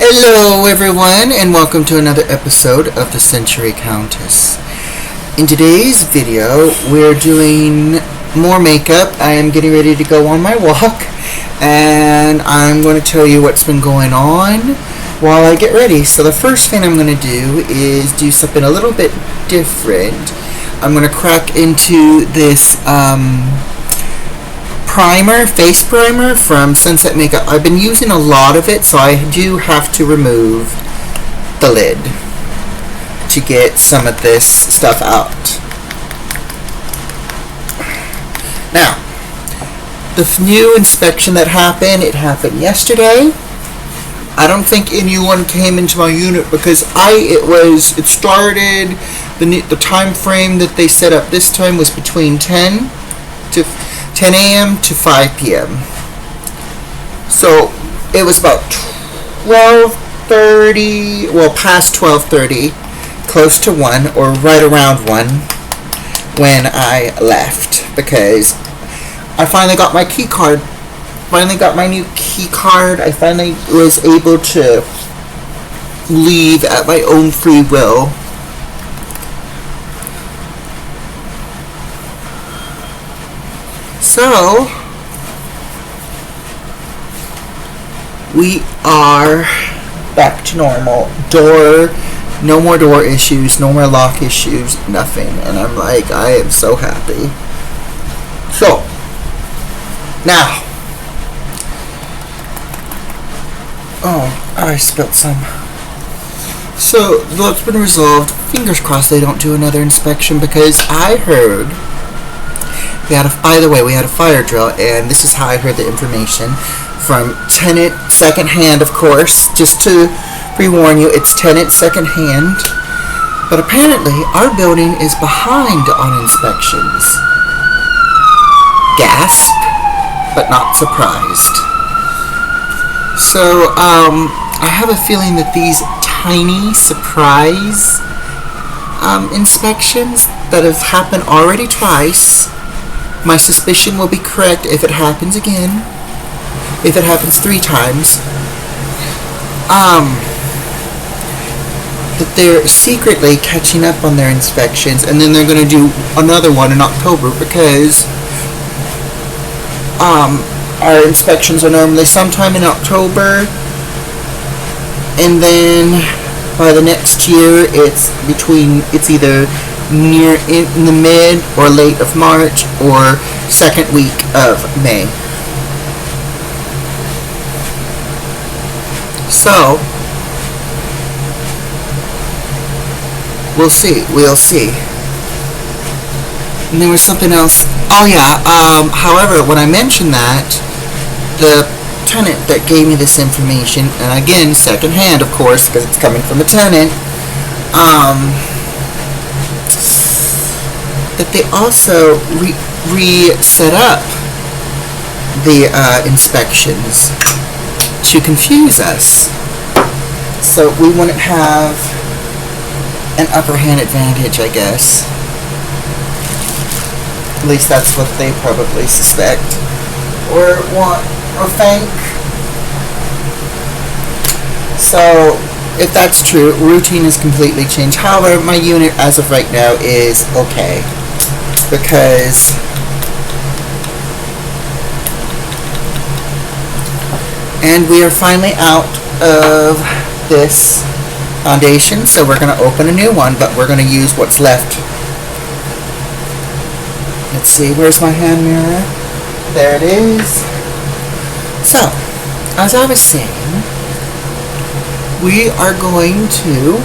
Hello everyone and welcome to another episode of the Century Countess. In today's video we're doing more makeup. I am getting ready to go on my walk and I'm going to tell you what's been going on while I get ready. So the first thing I'm going to do is do something a little bit different. I'm going to crack into this face primer from Sunset Makeup. I've been using a lot of it, so I do have to remove the lid to get some of this stuff out. Now, the new inspection that happened, it happened yesterday. I don't think anyone came into my unit because it started, the time frame that they set up this time was between 10 a.m. to 5 p.m. So it was about 12:30, well past 12:30, close to 1 or right around 1 when I left because I finally got my key card. Finally got my new key card. I finally was able to leave at my own free will. So, we are back to normal. No more door issues, no more lock issues, nothing. And I'm like, I am so happy. So, now. Oh, I spilled some. So, that's been resolved. Fingers crossed they don't do another inspection because I heard... by the way, we had a fire drill, and this is how I heard the information from tenant secondhand, of course. Just to pre-warn you, it's tenant secondhand. But apparently, our building is behind on inspections. Gasp, but not surprised. So, I have a feeling that these tiny surprise inspections that have happened already twice, my suspicion will be correct if it happens again. If it happens 3 times. That they're secretly catching up on their inspections and then they're going to do another one in October because our inspections are normally sometime in October and then by the next year it's either near in the mid or late of March or second week of May. So we'll see. And there was something else. Oh yeah. However, when I mentioned that, the tenant that gave me this information, and again second hand, of course, because it's coming from a tenant, that they also set up the inspections to confuse us, so we wouldn't have an upper hand advantage, I guess. At least that's what they probably suspect or want or think. So if that's true, routine is completely changed. However, my unit as of right now is okay because and we are finally out of this foundation, so we're going to open a new one, but we're going to use what's left. Let's see, where's my hand mirror? There it is. So, as I was saying, we are going to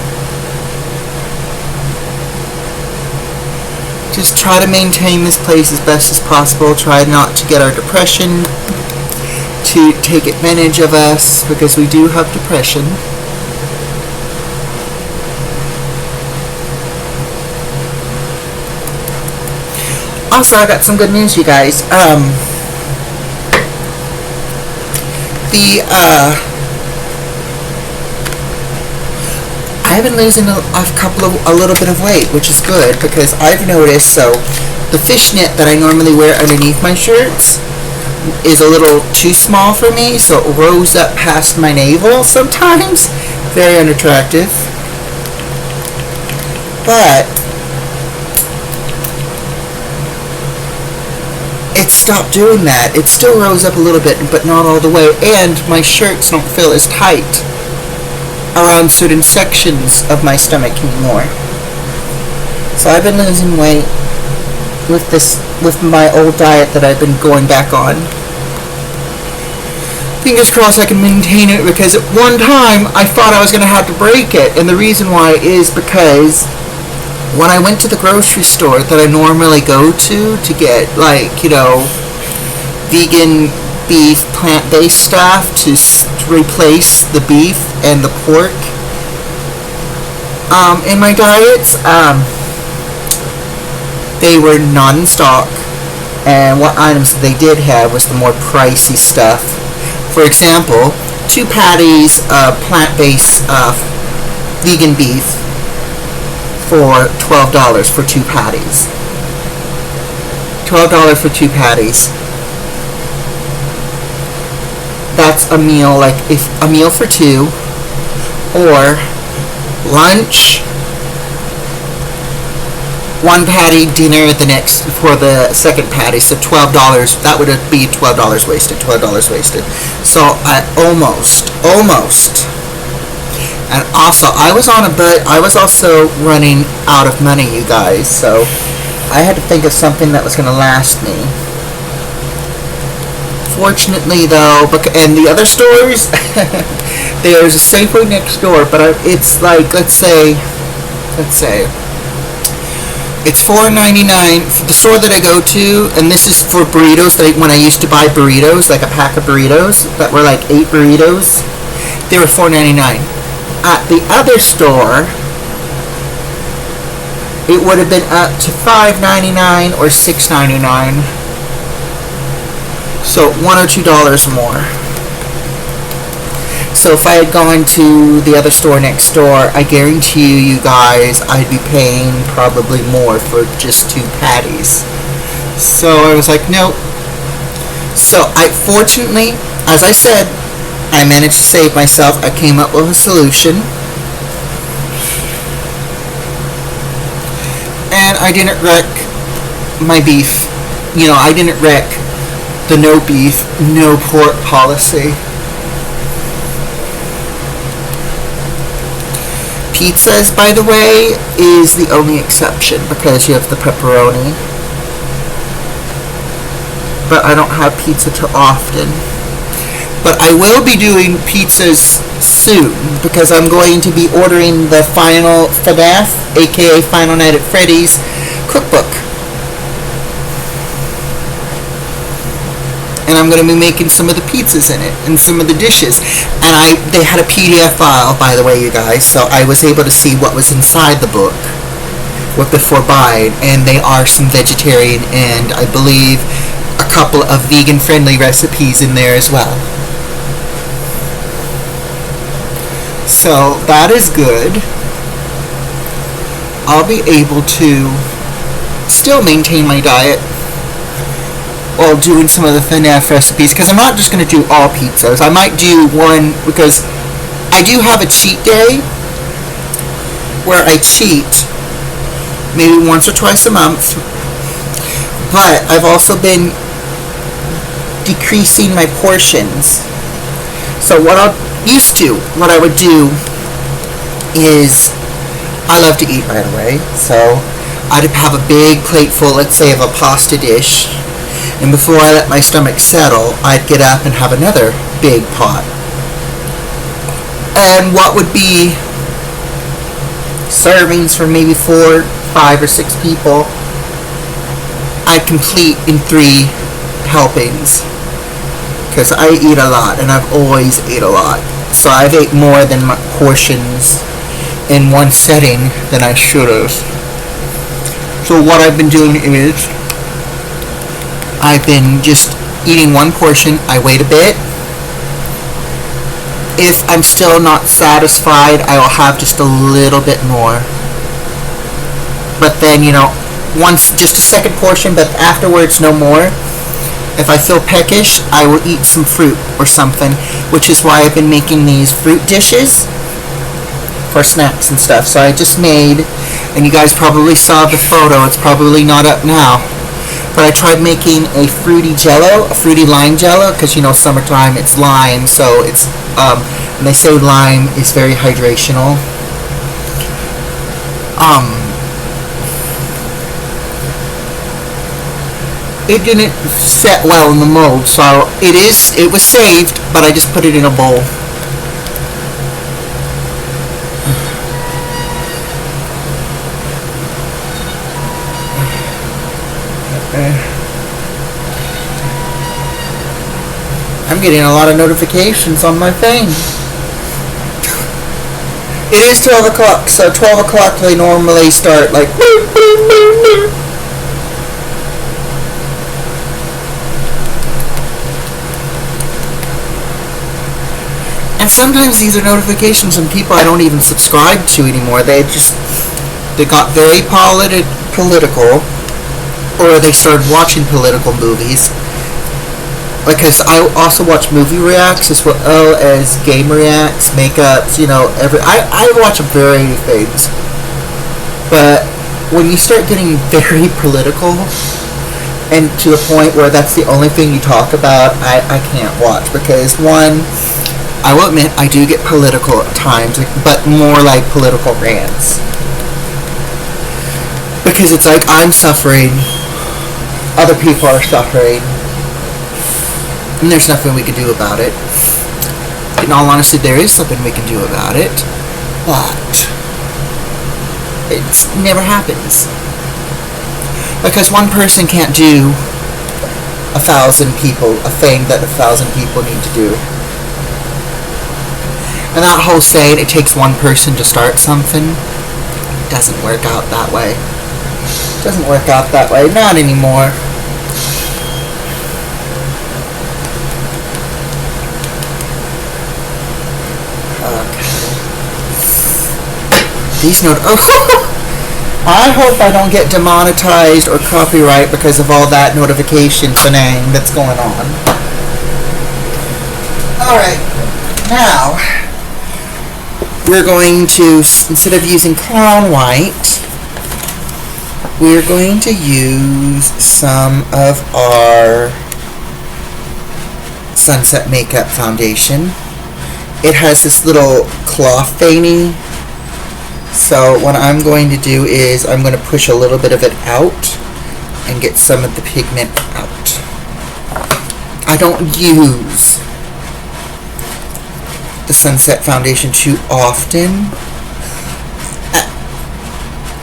just try to maintain this place as best as possible, try not to get our depression to take advantage of us, because we do have depression. Also, I got some good news, you guys. I've been losing a little bit of weight, which is good because I've noticed. So, the fishnet that I normally wear underneath my shirts, is a little too small for me, so it rose up past my navel sometimes. Very unattractive. But it stopped doing that. It still rose up a little bit, but not all the way, and my shirts don't feel as tight around certain sections of my stomach anymore. So I've been losing weight with my old diet that I've been going back on. Fingers crossed I can maintain it, because at one time I thought I was going to have to break it, and the reason why is because when I went to the grocery store that I normally go to get, like, vegan beef, plant-based stuff to replace the beef and the pork in my diets, they were not in stock, and what items they did have was the more pricey stuff. For example, 2 patties of plant-based vegan beef for $12 for 2 patties. $12 for 2 patties. That's a meal, like if a meal for 2, or lunch, 1 patty, dinner the next for the second patty. So $12. That would be $12 wasted. $12 wasted. So I almost. And also, I was also running out of money, you guys. So I had to think of something that was going to last me. Fortunately, though, and the other stores, there's a Safeway next door, but it's like, let's say, it's $4.99 for the store that I go to, and this is for burritos. When I used to buy burritos, like a pack of burritos that were like 8 burritos, they were $4.99. At the other store, it would have been up to $5.99 or $6.99. So $1 or $2 more. So if I had gone to the other store next door, I guarantee you guys I'd be paying probably more for just 2 patties. So I was like, nope. So fortunately, as I said, I managed to save myself. I came up with a solution. And I didn't wreck my beef. I didn't wreck the no beef, no pork policy. Pizzas, by the way, is the only exception because you have the pepperoni. But I don't have pizza too often. But I will be doing pizzas soon because I'm going to be ordering the final FNAF, aka Final Night at Freddy's, cookbook. And I'm going to be making some of the pizzas in it and some of the dishes. And they had a PDF file, by the way, you guys, so I was able to see what was inside the book before buying, and they are some vegetarian and I believe a couple of vegan-friendly recipes in there as well. So that is good. I'll be able to still maintain my diet while doing some of the FNAF recipes, because I'm not just going to do all pizzas. I might do one, because I do have a cheat day where I cheat maybe once or twice a month, but I've also been decreasing my portions. So what I would do is, I love to eat, by the way, so I'd have a big plate full, let's say, of a pasta dish, and before I let my stomach settle, I'd get up and have another big pot. And what would be servings for maybe 4, 5, or 6 people, I'd complete in 3 helpings. Because I eat a lot, and I've always ate a lot. So I've ate more than my portions in one setting than I should have. So what I've been doing is, I've been just eating one portion. I wait a bit. If I'm still not satisfied, I will have just a little bit more. But then, once, just a second portion, but afterwards no more. If I feel peckish, I will eat some fruit or something, which is why I've been making these fruit dishes for snacks and stuff. So I just made, and you guys probably saw the photo, it's probably not up now, but I tried making a fruity jello, a fruity lime jello, because you know summertime, it's lime, so it's, and they say lime is very hydrational. It didn't set well in the mold, so it was saved, but I just put it in a bowl. I'm getting a lot of notifications on my phone. It is 12 o'clock, so 12 o'clock they normally start like. And sometimes these are notifications from people I don't even subscribe to anymore. They got very political, or they started watching political movies. Because I also watch movie reacts as well as game reacts, makeups, you know, I watch a variety of things. But when you start getting very political, and to the point where that's the only thing you talk about, I can't watch. Because one, I will admit, I do get political at times, but more like political rants. Because it's like, I'm suffering, other people are suffering, and there's nothing we can do about it. In all honesty, there is something we can do about it, but it never happens. Because one person can't do 1,000 people a thing that 1,000 people need to do. And that whole saying, it takes one person to start something, doesn't work out that way. Doesn't work out that way. Not anymore. These I hope I don't get demonetized or copyright because of all that notification finang that's going on. Alright, now we're going to, instead of using Clown White, we're going to use some of our Sunset Makeup Foundation. It has this little cloth thingy. So what I'm going to do is I'm going to push a little bit of it out and get some of the pigment out. I don't use the Sunset Foundation too often.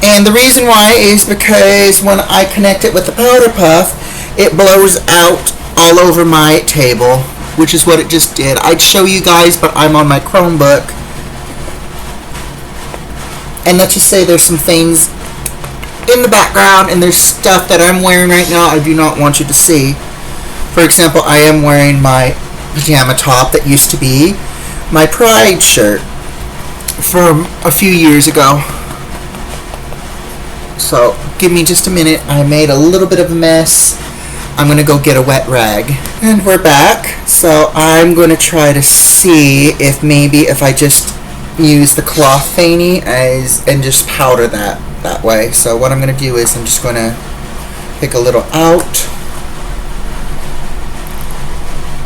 And the reason why is because when I connect it with the powder puff, it blows out all over my table, which is what it just did. I'd show you guys, but I'm on my Chromebook. And let's just say there's some things in the background and there's stuff that I'm wearing right now I do not want you to see. For example, I am wearing my pajama top that used to be my Pride shirt from a few years ago. So give me just a minute. I made a little bit of a mess. I'm going to go get a wet rag. And we're back. So I'm going to try to see if maybe if I just use the cloth thingy and just powder that way. So what I'm going to do is I'm just going to pick a little out.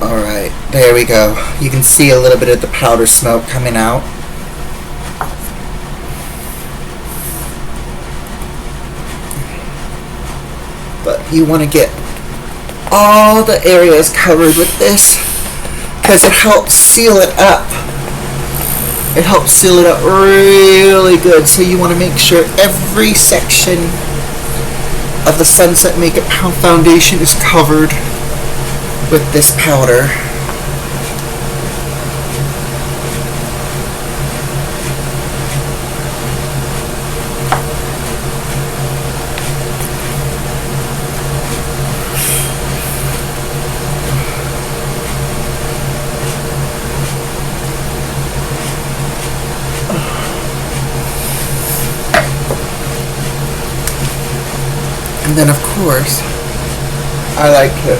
Alright, there we go. You can see a little bit of the powder smoke coming out. But you want to get all the areas covered with this because it helps seal it up. It helps seal it up really good. So you want to make sure every section of the Sunset Makeup Foundation is covered with this powder. And then of course, I like to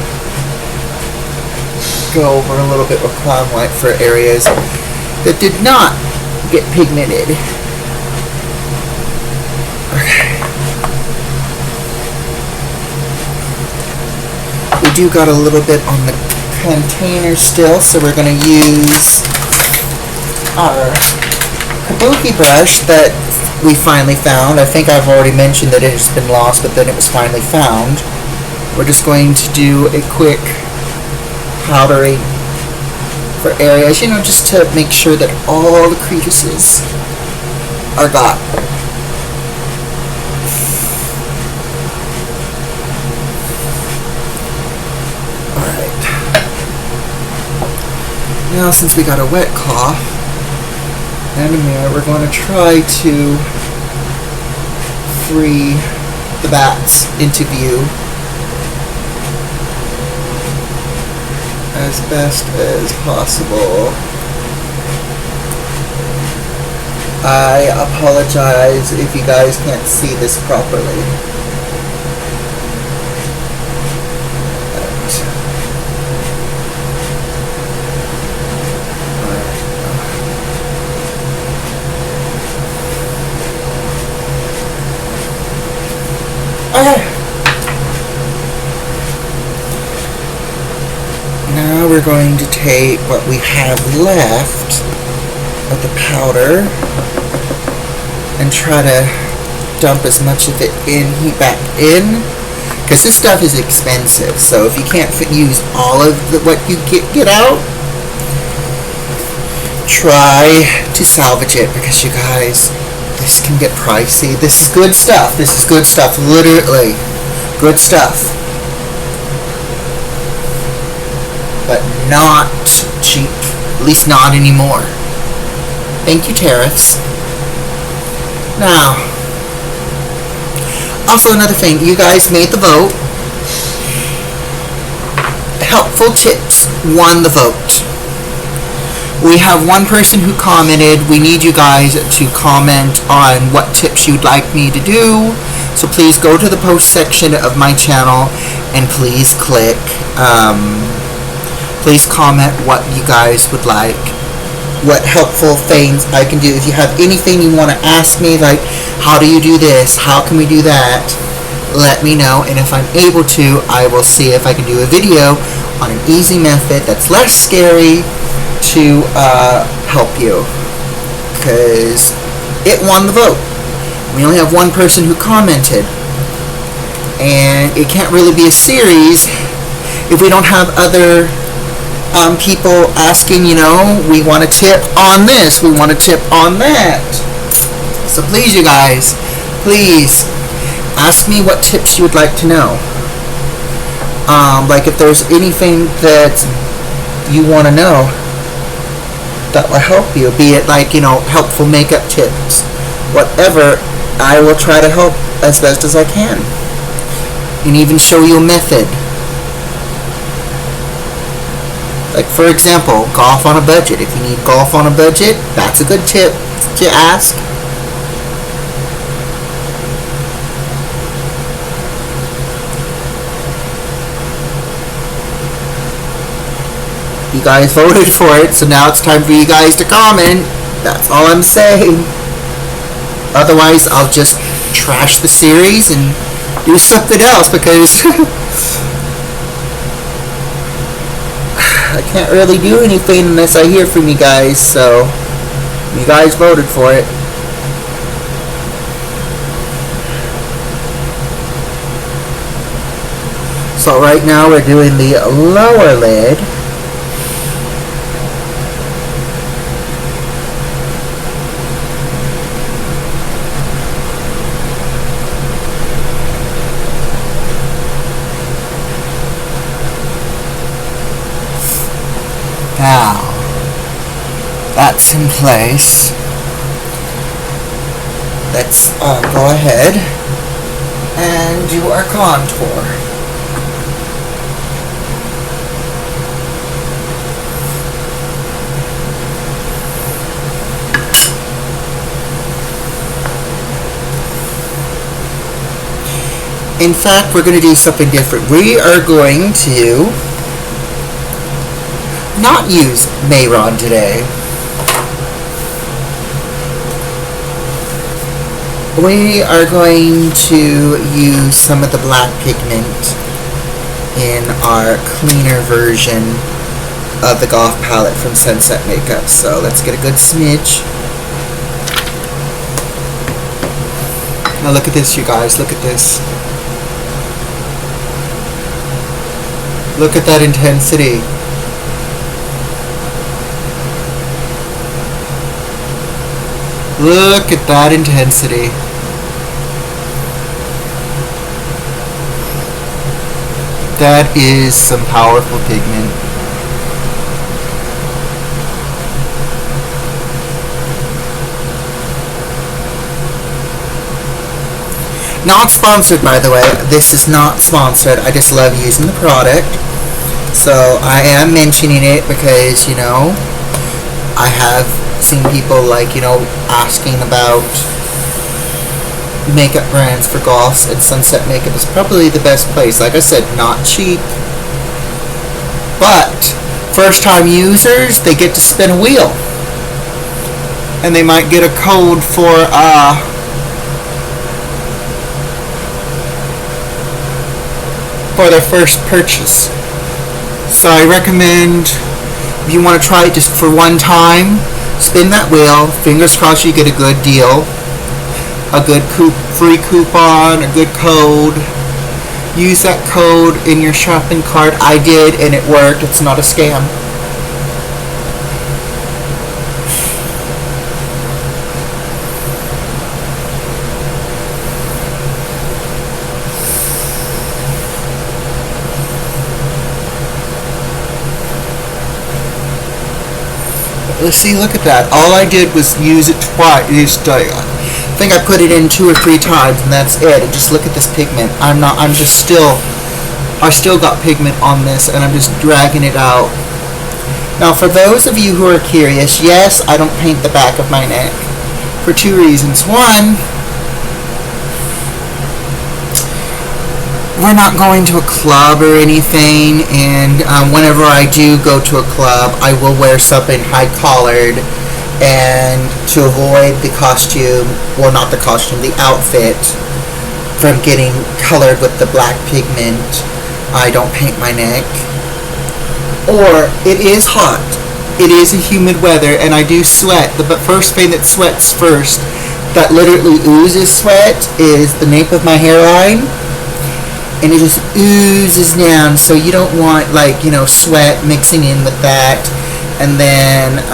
go over a little bit with clown white for areas that did not get pigmented. Okay. We do got a little bit on the container still, so we're going to use our kabuki brush that we finally found. I think I've already mentioned that it has been lost, but then it was finally found. We're just going to do a quick powdering for areas, you know, just to make sure that all the creases are got. Alright. Now, since we got a wet cloth and a mirror, we're going to try to free the bats into view as best as possible. I apologize if you guys can't see this properly. Okay. Now we're going to take what we have left of the powder and try to dump as much of it back in, because this stuff is expensive. So if you can't use all of what you get out, try to salvage it, because you guys, this can get pricey. This is good stuff. This is good stuff. Literally good stuff. But not cheap. At least not anymore. Thank you, tariffs. Now, also another thing. You guys made the vote. Helpful tips won the vote. We have one person who commented. We need you guys to comment on what tips you'd like me to do. So please go to the post section of my channel and please click, please comment what you guys would like, what helpful things I can do. If you have anything you want to ask me, like how do you do this, how can we do that, let me know, and if I'm able to, I will see if I can do a video on an easy method that's less scary to help you, because it won the vote. We only have one person who commented, and it can't really be a series if we don't have other people asking, you know, we want a tip on this, we want a tip on that. So please, you guys, please ask me what tips you would like to know. Like if there's anything that you want to know that will help you, be it like, you know, helpful makeup tips, whatever, I will try to help as best as I can, and even show you a method. Like for example, golf on a budget. If you need golf on a budget, that's a good tip to ask. You guys voted for it, so now it's time for you guys to comment. That's all I'm saying. Otherwise, I'll just trash the series and do something else, because I can't really do anything unless I hear from you guys, so you guys voted for it. So right now we're doing the lower lid. Now, that's in place. Let's go ahead and do our contour. In fact, we're going to do something different. We are going to not use Mayron today. We are going to use some of the black pigment in our cleaner version of the Goth palette from Sunset Makeup. So let's get a good smidge. Now look at this, you guys. Look at this. Look at that intensity. Look at that intensity. That is some powerful pigment. Not sponsored, by the way. This is not sponsored. I just love using the product. So I am mentioning it because, you know, I have seen people like, you know, asking about makeup brands for Goths, and Sunset Makeup is probably the best place. Like I said, not cheap, but first time users, they get to spin a wheel, and they might get a code for their first purchase. So I recommend, if you want to try it just for one time, spin that wheel. Fingers crossed you get a good deal, a good free coupon, a good code. Use that code in your shopping cart. I did, and it worked. It's not a scam. Let's see, look at that. All I did was use it twice. I think I put it in 2 or 3 times, and that's it. And just look at this pigment. I still got pigment on this, and I'm just dragging it out. Now, for those of you who are curious, yes, I don't paint the back of my neck for 2 reasons. One, we're not going to a club or anything, and whenever I do go to a club, I will wear something high-collared, and to avoid the costume, well, not the costume, the outfit from getting colored with the black pigment, I don't paint my neck. Or, it is hot. It is a humid weather, and I do sweat. The first thing that sweats first, that literally oozes sweat, is the nape of my hairline. And it just oozes down, so you don't want, like, you know, sweat mixing in with that, and then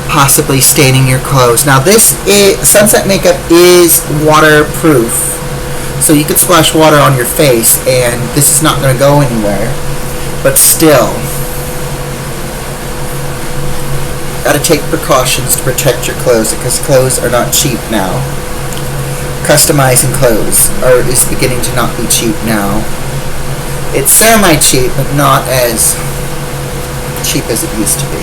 possibly staining your clothes. Now, Sunset Makeup is waterproof, so you could splash water on your face, and this is not going to go anywhere. But still, gotta take precautions to protect your clothes, because clothes are not cheap now. Customizing clothes is beginning to not be cheap now. It's semi-cheap, but not as cheap as it used to be.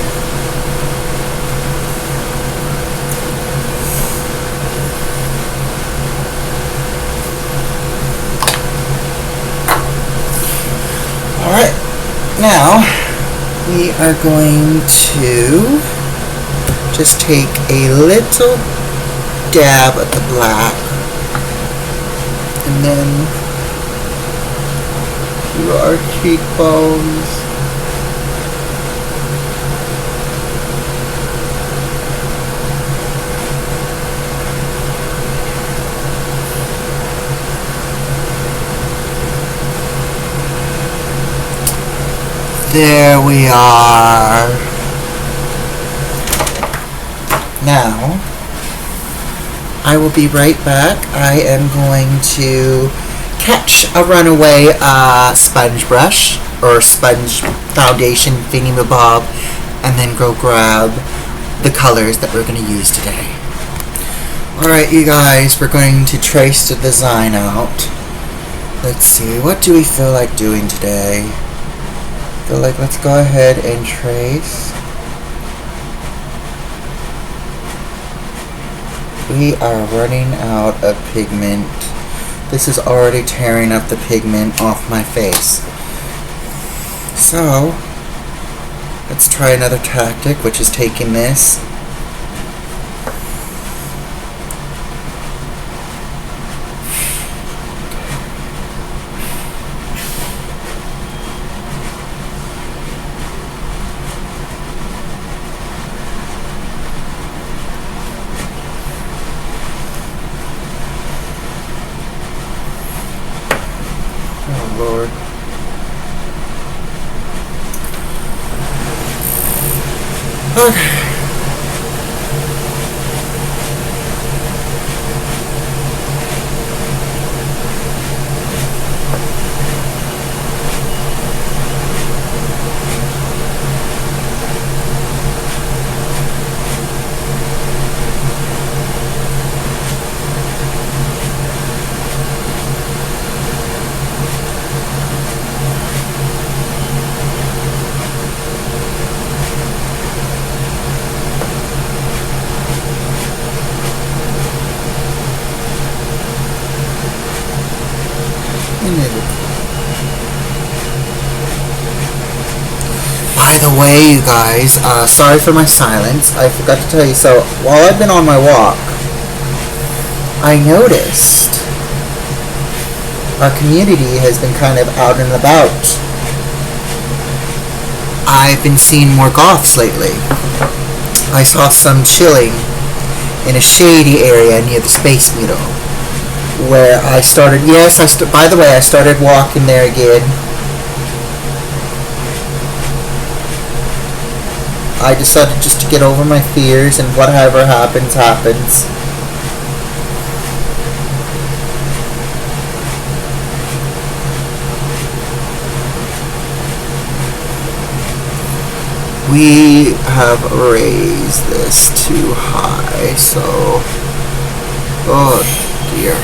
Alright, now we are going to just take a little dab of the black, and then to our cheekbones. There we are. Now, I will be right back. I am going to catch a runaway sponge brush or sponge foundation thingy-mabob, and then go grab the colors that we're going to use today. Alright, you guys, we're going to trace the design out. Let's see, what do we feel like doing today? I feel like let's go ahead and trace. We are running out of pigment. This is already tearing up the pigment off my face. So, Let's try another tactic, which is taking this. Oh, Lord. Okay. By the way, you guys, sorry for my silence. I forgot to tell you. So, while I've been on my walk, I noticed our community has been kind of out and about. I've been seeing more goths lately. I saw some chilling in a shady area near the Space Needle, where I started. Yes, by the way, I started walking there again. I decided just to get over my fears, and whatever happens, happens. We have raised this too high, so... Oh dear.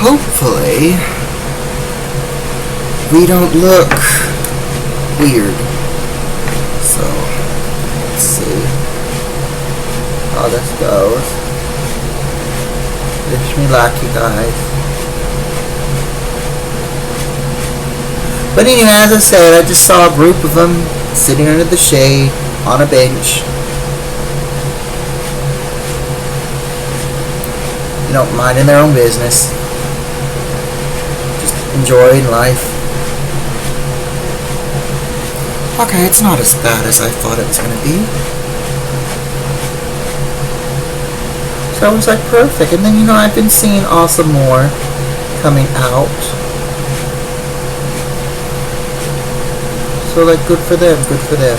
Hopefully, we don't look weird. So, let's see how this goes. Wish me luck, you guys. But anyway, as I said, I just saw a group of them sitting under the shade on a bench. You know, minding their own business. Enjoying life. Okay, it's not as bad as I thought it was going to be. So I was like, perfect. And then, you know, I've been seeing also more coming out. So, like, good for them, good for them.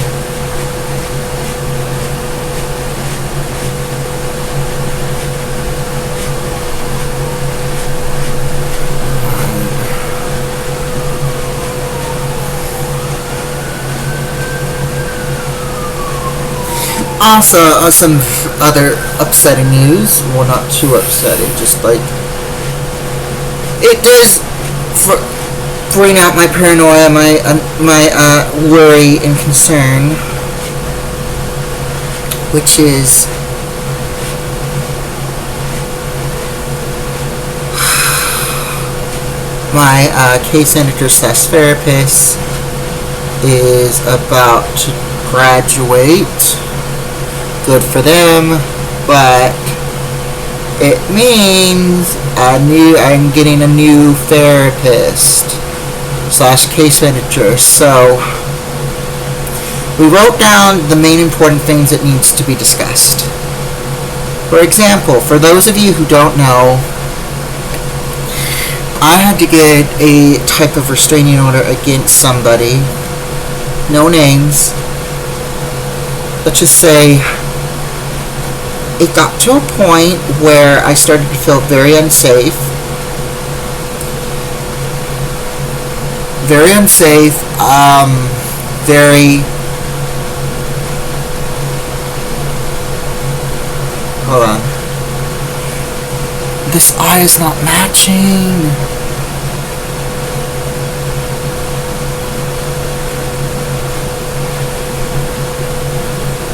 Also, some other upsetting news. Well, not too upsetting, just like it does bring out my paranoia, my worry and concern, which is my case editor slash therapist is about to graduate. Good for them, but it means I'm getting a new therapist slash case manager. So we wrote down the main important things that needs to be discussed. For example, for those of you who don't know, I had to get a type of restraining order against somebody. No names. Let's just say it got to a point where I started to feel very unsafe. Very unsafe. Very... Hold on. This eye is not matching.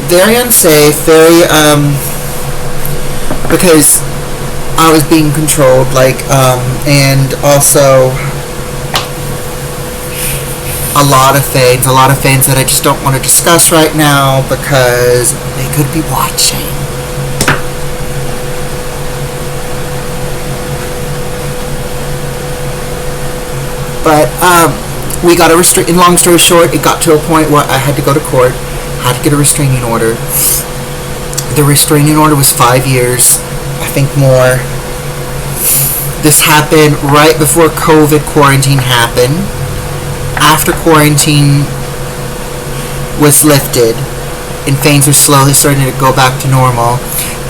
very unsafe, very, because I was being controlled, like, and also a lot of things that I just don't want to discuss right now because they could be watching. But we got a in long story short, it got to a point where I had to go to court, had to get a restraining order. The restraining order was 5 years, I think more. This happened right before COVID quarantine happened. After quarantine was lifted and things were slowly starting to go back to normal,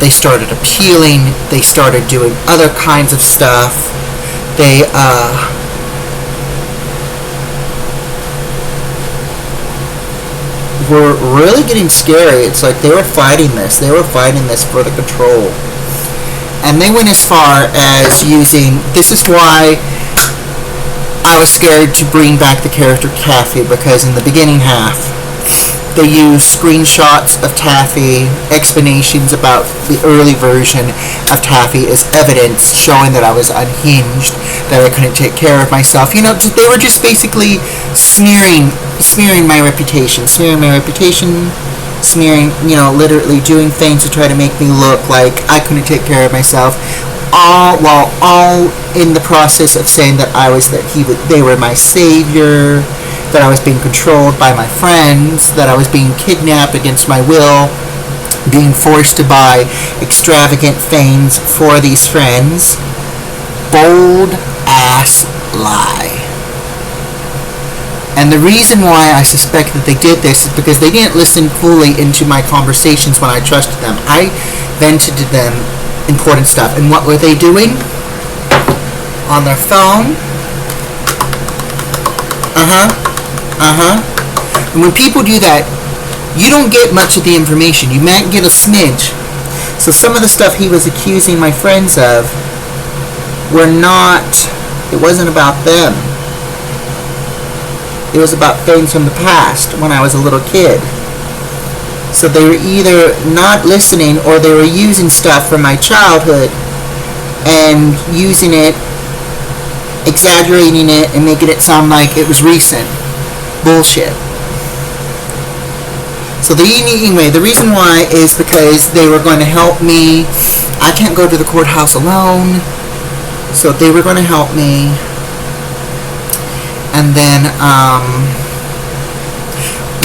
they started appealing, they started doing other kinds of stuff. They were really getting scary. It's like they were fighting this for the control. And they went as far as using, this is why I was scared to bring back the character Taffy, because in the beginning half they used screenshots of Taffy, explanations about the early version of Taffy as evidence showing that I was unhinged, that I couldn't take care of myself. You know, they were just basically smearing my reputation, you know, literally doing things to try to make me look like I couldn't take care of myself, all in the process of saying that they were my savior, that I was being controlled by my friends, that I was being kidnapped against my will, being forced to buy extravagant things for these friends. Bold ass lie. And the reason why I suspect that they did this is because they didn't listen fully into my conversations when I trusted them. I vented to them important stuff. And what were they doing? On their phone. And when people do that, you don't get much of the information. You might get a smidge. So some of the stuff he was accusing my friends of it wasn't about them. It was about things from the past when I was a little kid. So they were either not listening or they were using stuff from my childhood and using it, exaggerating it, and making it sound like it was recent. Bullshit. So the reason why is because they were going to help me. I can't go to the courthouse alone, so they were going to help me. And then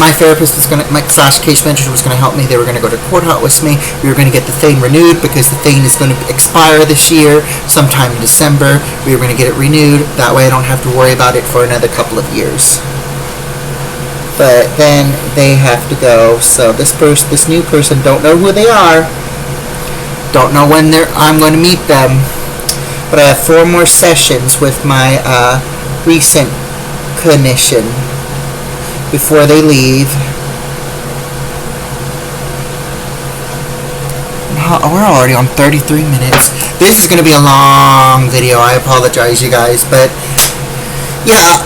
my therapist was going to, my case manager was going to help me. They were going to go to courthouse with me. We were going to get the thing renewed because the thing is going to expire this year, sometime in December. We were going to get it renewed. That way I don't have to worry about it for another couple of years. But then they have to go. So this new person, don't know who they are. Don't know when I'm going to meet them. But I have 4 more sessions with my recent clinician before they leave. We're already on 33 minutes. This is going to be a long video. I apologize, you guys, but yeah,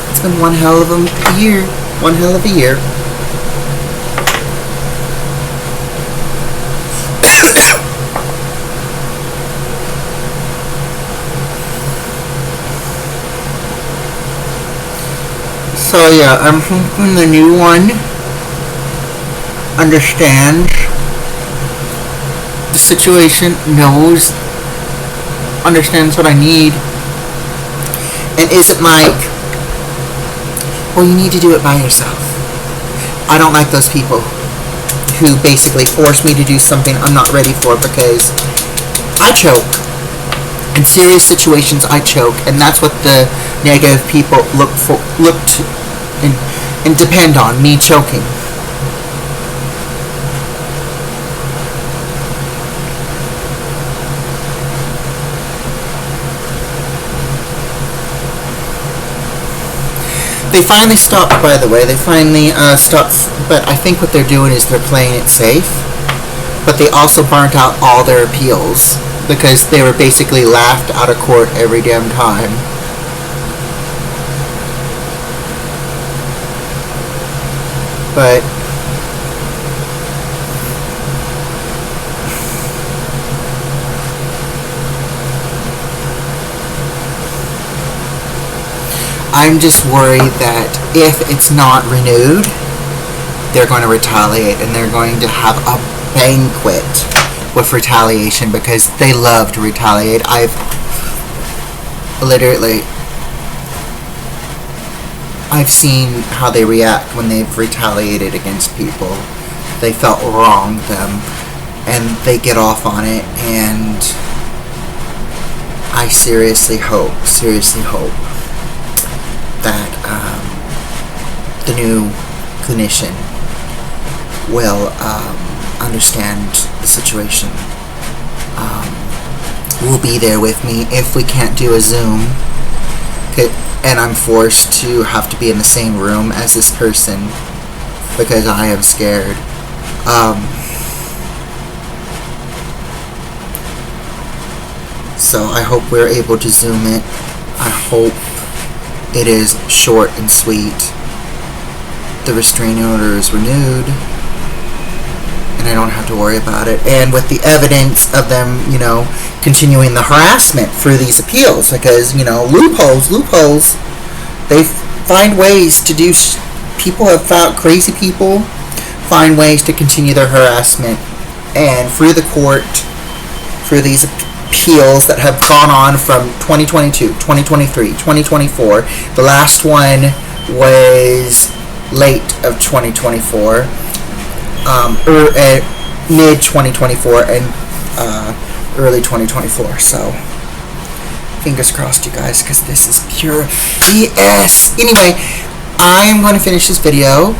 it's been one hell of a year. One hell of a year. So yeah, I'm hoping the new one understands the situation, understands what I need, and isn't like, well, you need to do it by yourself. I don't like those people who basically force me to do something I'm not ready for, because I choke. In serious situations, I choke, and that's what the negative people look to and depend on, me choking. They finally stopped, by the way. They finally stopped, but I think what they're doing is they're playing it safe. But they also burnt out all their appeals because they were basically laughed out of court every damn time. But I'm just worried that if it's not renewed, they're going to retaliate, and they're going to have a banquet with retaliation, because they love to retaliate. I've seen how they react when they've retaliated against people. They felt wronged them, and they get off on it, and I seriously hope that the new clinician will understand the situation. Will be there with me if we can't do a Zoom, and I'm forced to have to be in the same room as this person because I am scared. So I hope we're able to Zoom it. I hope it is short and sweet. The restraining order is renewed, and I don't have to worry about it. And with the evidence of them, continuing the harassment through these appeals, because, loopholes, they find ways to do, people have found, crazy people find ways to continue their harassment, and through the court, through these appeals that have gone on from 2022, 2023, 2024. The last one was late of 2024, mid 2024, and early 2024. So fingers crossed, you guys, because this is pure BS. Anyway, I'm going to finish this video.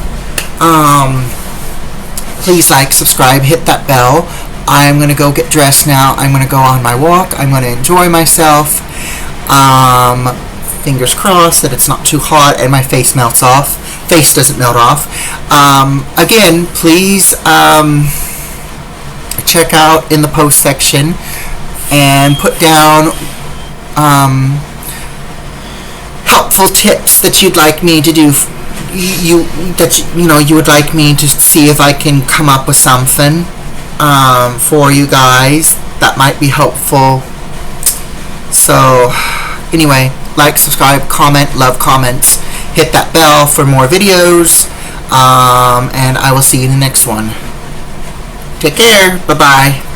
Please like, subscribe, hit that bell. I'm going to go get dressed now. I'm going to go on my walk. I'm going to enjoy myself. Fingers crossed that it's not too hot and my face melts off. Face doesn't melt off. Again, please check out in the post section and put down helpful tips that you'd like me to do. You would like me to see if I can come up with something for you guys that might be helpful. So anyway, like, subscribe, comment, love comments, hit that bell for more videos, and I will see you in the next one. Take care. Bye bye.